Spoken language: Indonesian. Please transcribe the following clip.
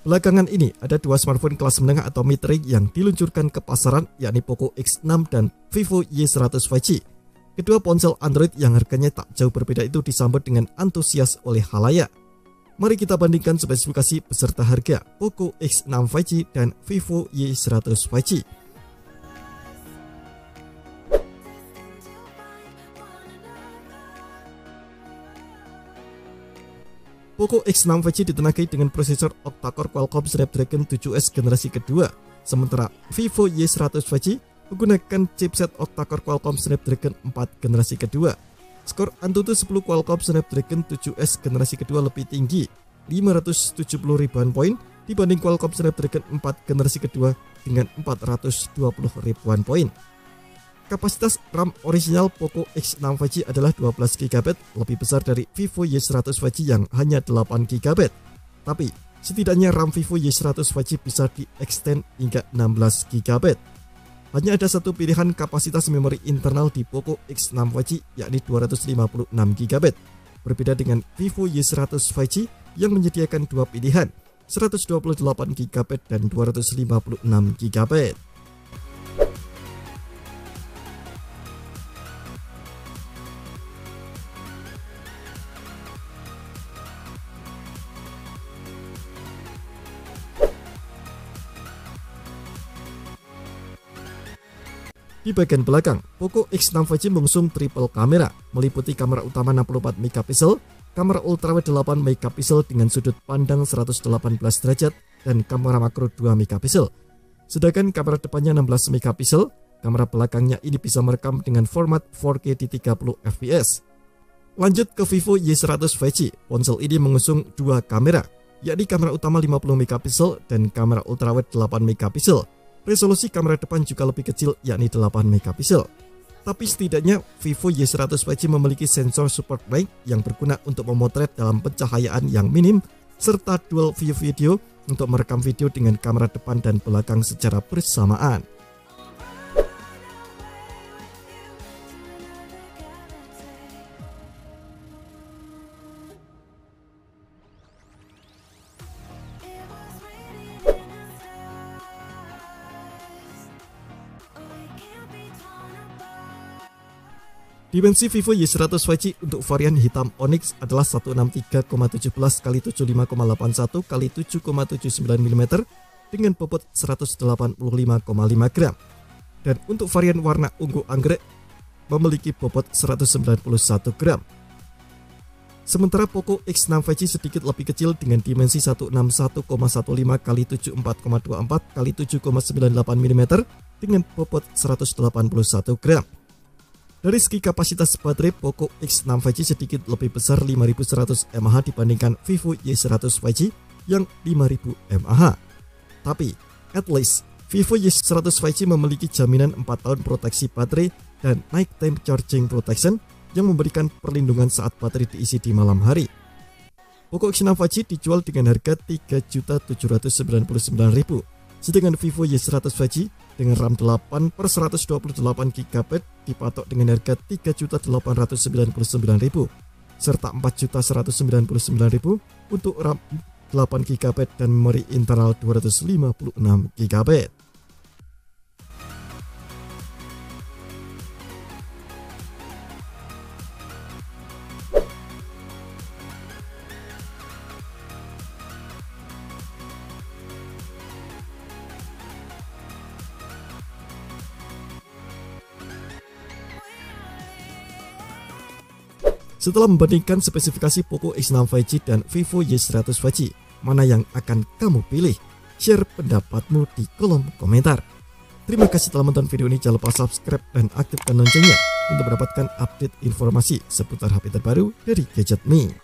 Belakangan ini ada dua smartphone kelas menengah atau mid-range yang diluncurkan ke pasaran, yakni Poco X6 dan Vivo Y100 5G. Kedua ponsel Android yang harganya tak jauh berbeda itu disambut dengan antusias oleh khalayak. Mari kita bandingkan spesifikasi beserta harga Poco X6 5G dan Vivo Y100 5G. Poco X6 5G ditenagai dengan prosesor octa-core Qualcomm Snapdragon 7S generasi kedua, sementara Vivo Y100 5G menggunakan chipset octa-core Qualcomm Snapdragon 4 generasi kedua. Skor Antutu 10 Qualcomm Snapdragon 7S generasi kedua lebih tinggi, 570 ribuan poin dibanding Qualcomm Snapdragon 4 generasi kedua dengan 420 ribuan poin. Kapasitas RAM orisinal Poco X6 5G adalah 12GB, lebih besar dari Vivo Y100 5G yang hanya 8GB. Tapi, setidaknya RAM Vivo Y100 5G bisa di-extend hingga 16GB. Hanya ada satu pilihan kapasitas memori internal di Poco X6 5G, yakni 256GB. Berbeda dengan Vivo Y100 5G yang menyediakan dua pilihan, 128GB dan 256GB. Di bagian belakang, Poco X6 5G mengusung triple kamera, meliputi kamera utama 64 megapiksel, kamera ultrawide 8 megapiksel dengan sudut pandang 118 derajat, dan kamera makro 2 megapiksel. Sedangkan kamera depannya 16 megapiksel, kamera belakangnya ini bisa merekam dengan format 4K di 30 fps. Lanjut ke Vivo Y100 5G, ponsel ini mengusung dua kamera, yakni kamera utama 50 megapiksel dan kamera ultrawide 8 megapiksel. Resolusi kamera depan juga lebih kecil, yakni 8 megapiksel. Tapi setidaknya Vivo Y100 5G memiliki sensor super wide yang berguna untuk memotret dalam pencahayaan yang minim, serta dual view video untuk merekam video dengan kamera depan dan belakang secara bersamaan. Dimensi Vivo Y100 5G untuk varian hitam Onyx adalah 163,17 x 75,81 x 7,79 mm dengan bobot 185,5 gram. Dan untuk varian warna ungu anggrek memiliki bobot 191 gram. Sementara Poco X6 5G sedikit lebih kecil dengan dimensi 161,15 x 74,24 x 7,98 mm dengan bobot 181 gram. Dari segi kapasitas baterai, Poco X6 5G sedikit lebih besar 5100 mAh dibandingkan Vivo Y100 5G yang 5000 mAh. Tapi, at least, Vivo Y100 5G memiliki jaminan 4 tahun proteksi baterai dan night time charging protection yang memberikan perlindungan saat baterai diisi di malam hari. Poco X6 5G dijual dengan harga Rp3.799.000, sedangkan Vivo Y100 5G dengan RAM 8/128GB dipatok dengan harga Rp3.899.000 serta Rp4.199.000 untuk RAM 8GB dan memori internal 256GB. Setelah membandingkan spesifikasi Poco X6 5G dan Vivo Y100 5G, mana yang akan kamu pilih? Share pendapatmu di kolom komentar. Terima kasih telah menonton video ini, jangan lupa subscribe dan aktifkan loncengnya untuk mendapatkan update informasi seputar HP terbaru dari Gadget Me.